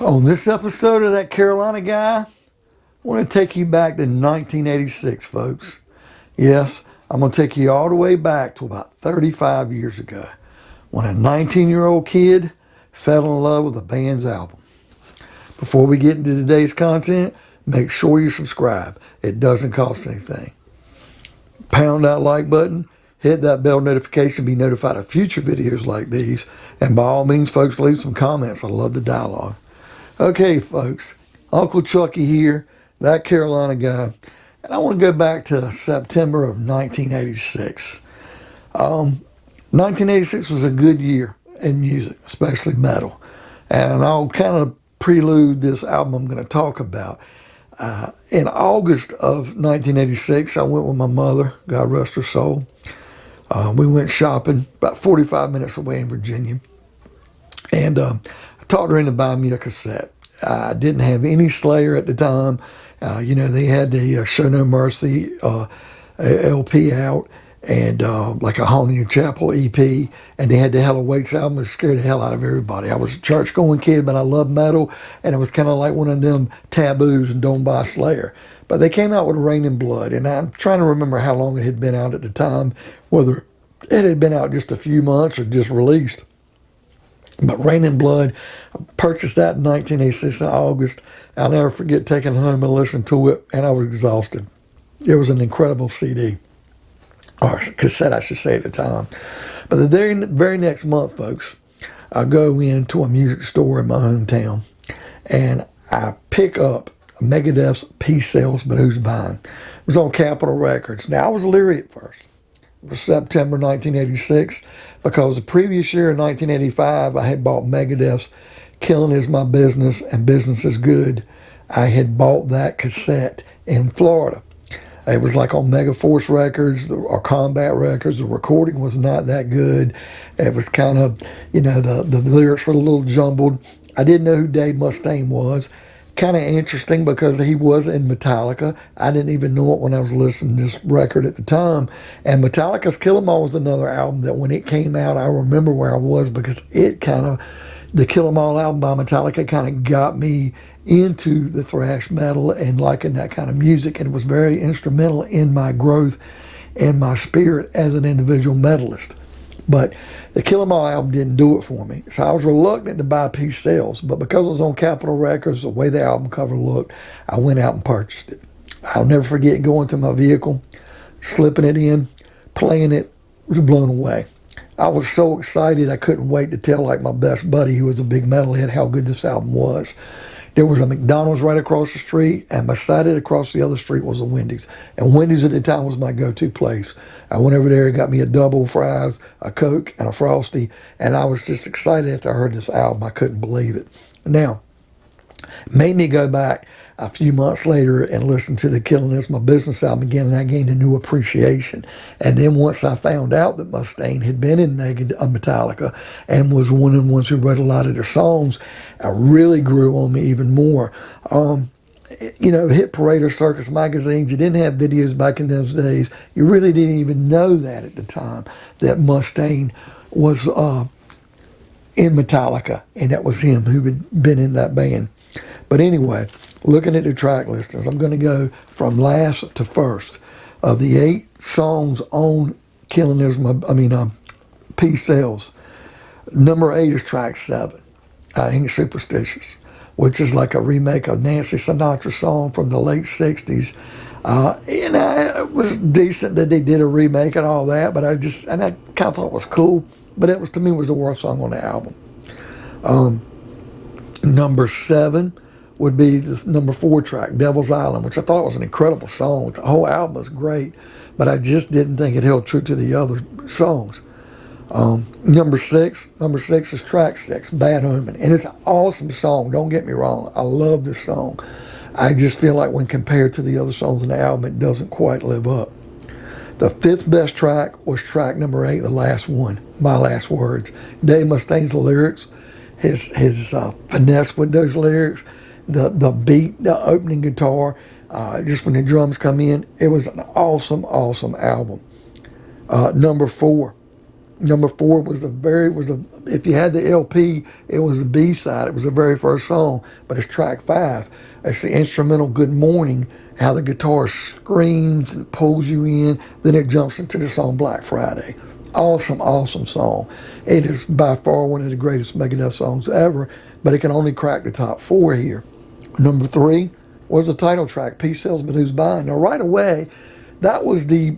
On this episode of That Carolina Guy, I want to take you back to 1986, folks. Yes, I'm going to take you all the way back to about 35 years ago when a 19-year-old kid fell in love with the band's album. Before we get into today's content, make sure you subscribe. It doesn't cost anything. Pound that like button, hit that bell notification, be notified of future videos like these, and by all means, folks, leave some comments. I love the dialogue. Okay, folks, Uncle Chucky here, That Carolina Guy, and I want to go back to September of 1986. 1986 was a good year in music, especially metal, and I'll kind of prelude this album I'm going to talk about. In August of 1986, I went with my mother, God rest her soul. We went shopping about 45 minutes away in Virginia, and I talked her into buying me a cassette. I didn't have any Slayer at the time. They had the Show No Mercy LP out, and like a Haunting in Chapel EP, and they had the Hell Awaits album. It scared the hell out of everybody. I was a church-going kid, but I loved metal, and it was kind of like one of them taboos and don't buy Slayer. But they came out with Rain and Blood, and I'm trying to remember how long it had been out at the time, whether it had been out just a few months or just released. But Rain and Blood, I purchased that in 1986 in August. I'll never forget taking it home and listening to it, and I was exhausted. It was an incredible CD, or cassette, I should say, at the time. But the very next month, folks, I go into a music store in my hometown, and I pick up Megadeth's Peace Sells, but Who's Buying? It was on Capitol Records. Now, I was leery at first. It was September 1986, because the previous year in 1985, I had bought Megadeth's Killing Is My Business and Business Is Good. I had bought that cassette in Florida. It was like on Megaforce Records or Combat Records. The recording was not that good. It was kind of, the lyrics were a little jumbled. I didn't know who Dave Mustaine was. Kind of interesting because he was in Metallica. I didn't even know it when I was listening to this record at the time. And Metallica's Kill 'Em All was another album that when it came out, I remember where I was, because the Kill 'Em All album by Metallica kind of got me into the thrash metal and liking that kind of music, and it was very instrumental in my growth and my spirit as an individual metalist. But the Kill 'Em All album didn't do it for me. So I was reluctant to buy Peace Sells, but because it was on Capitol Records, the way the album cover looked, I went out and purchased it. I'll never forget going to my vehicle, slipping it in, playing it, was blown away. I was so excited I couldn't wait to tell my best buddy, who was a big metalhead, how good this album was. There was a McDonald's right across the street, and beside it across the other street was a Wendy's. And Wendy's at the time was my go-to place. I went over there and got me a double fries, a Coke, and a Frosty, and I was just excited after I heard this album. I couldn't believe it. Now, it made me go back a few months later and listen to the Killing Is My Business album again, and I gained a new appreciation. And then once I found out that Mustaine had been in Metallica and was one of the ones who wrote a lot of their songs, it really grew on me even more. Hit Parade or Circus magazines, you didn't have videos back in those days. You really didn't even know that at the time, that Mustaine was in Metallica, and that was him who had been in that band. But anyway, looking at the track listings, I'm going to go from last to first. Of the 8 songs on Peace Sells, number 8 is track 7, I Ain't Superstitious, which is like a remake of Nancy Sinatra's song from the late 60s. It was decent that they did a remake and all that, but I kind of thought it was cool, but it was, to me, was the worst song on the album. Number 7 would be the number 4 track, Devil's Island, which I thought was an incredible song. The whole album was great, but I just didn't think it held true to the other songs. Number six is track 6, Bad Omen, and it's an awesome song, don't get me wrong. I love this song. I just feel like when compared to the other songs in the album, it doesn't quite live up. The 5th best track was track number 8, the last one, My Last Words. Dave Mustaine's lyrics, his finesse with those lyrics, the beat, the opening guitar, just when the drums come in, it was an awesome, awesome album. Number 4 Number 4 if you had the LP, it was the B side. It was the very first song, but it's track 5. It's the instrumental "Good Morning," how the guitar screams and pulls you in. Then it jumps into the song "Black Friday." Awesome, awesome song. It is by far one of the greatest Megadeth songs ever, but it can only crack the top 4 here. Number 3 was the title track, "Peace Sells, But Who's Buying?" Now, right away, that was the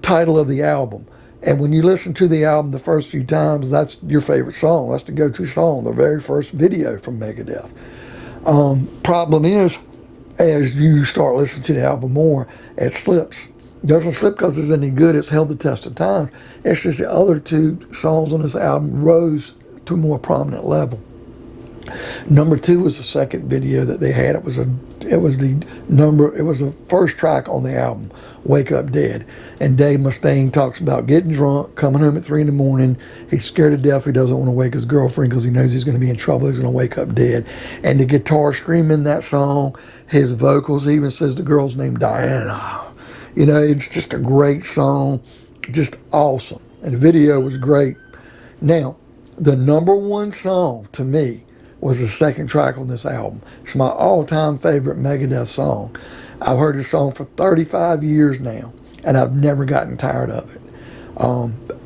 title of the album. And when you listen to the album the first few times, that's your favorite song. That's the go-to song, the very first video from Megadeth. Problem is, as you start listening to the album more, it slips. It doesn't slip because it's any good. It's held the test of time. It's just the other 2 songs on this album rose to a more prominent level. Number 2 was the second video that they had. It was the first track on the album, "Wake Up Dead." And Dave Mustaine talks about getting drunk, coming home at 3 in the morning. He's scared to death. He doesn't want to wake his girlfriend because he knows he's going to be in trouble. He's going to wake up dead. And the guitar screaming that song, his vocals, he even says the girl's name Diana. It's just a great song, just awesome. And the video was great. Now, the number 1 song to me was the second track on this album. It's my all-time favorite Megadeth song. I've heard this song for 35 years now, and I've never gotten tired of it.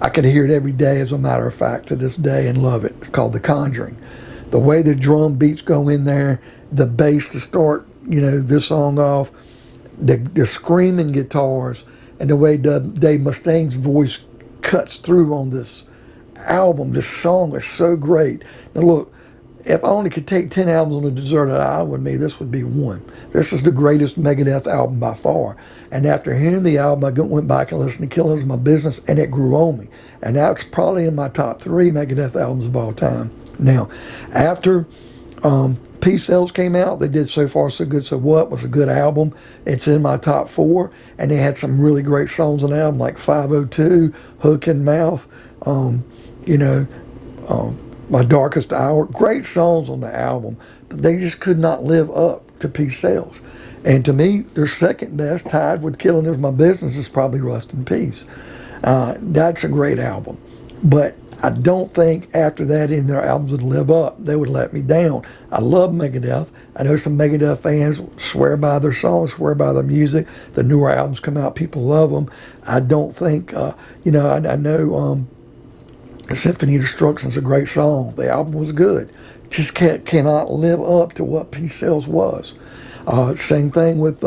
I can hear it every day, as a matter of fact, to this day, and love it. It's called "The Conjuring." The way the drum beats go in there, the bass to start, this song off, the screaming guitars, and the way Dave Mustaine's voice cuts through on this album. This song is so great. Now look, if I only could take 10 albums on a deserted island with me, this would be one. This is the greatest Megadeth album by far. And after hearing the album, I went back and listened to "Killers of My Business," and it grew on me. And that's probably in my top 3 Megadeth albums of all time. Now, after Peace Sells came out, they did "So Far So Good So What" was a good album. It's in my top 4, and they had some really great songs on the album, like 502, "Hook and Mouth," "My Darkest Hour." Great songs on the album, but they just could not live up to Peace Sells. And to me, their second best, tied with "Killing Is My Business," is probably "Rust in Peace." That's a great album, but I don't think after that any of their albums would live up. They would let me down. I love Megadeth. I know some Megadeth fans swear by their songs, swear by their music. The newer albums come out, people love them. I don't think, I know "Symphony of Destruction" is a great song. The album was good. Just cannot live up to what Peace Sells was. Same thing with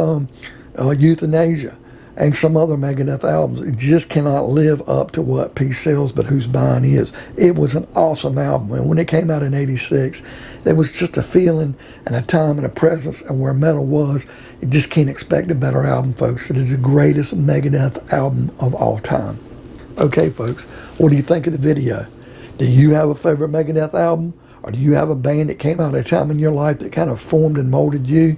"Euthanasia" and some other Megadeth albums. It just cannot live up to what Peace Sells, But Who's Buying is. It was an awesome album. And when it came out in '86, there was just a feeling and a time and a presence and where metal was. You just can't expect a better album, folks. It is the greatest Megadeth album of all time. Okay, folks, what do you think of the video? Do you have a favorite Megadeth album? Or do you have a band that came out at a time in your life that kind of formed and molded you?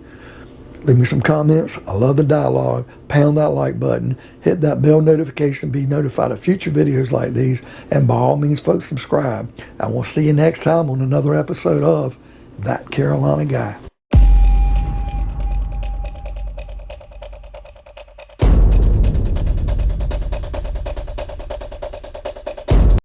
Leave me some comments. I love the dialogue. Pound that like button. Hit that bell notification to be notified of future videos like these. And by all means, folks, subscribe. And we'll see you next time on another episode of That Carolina Guy.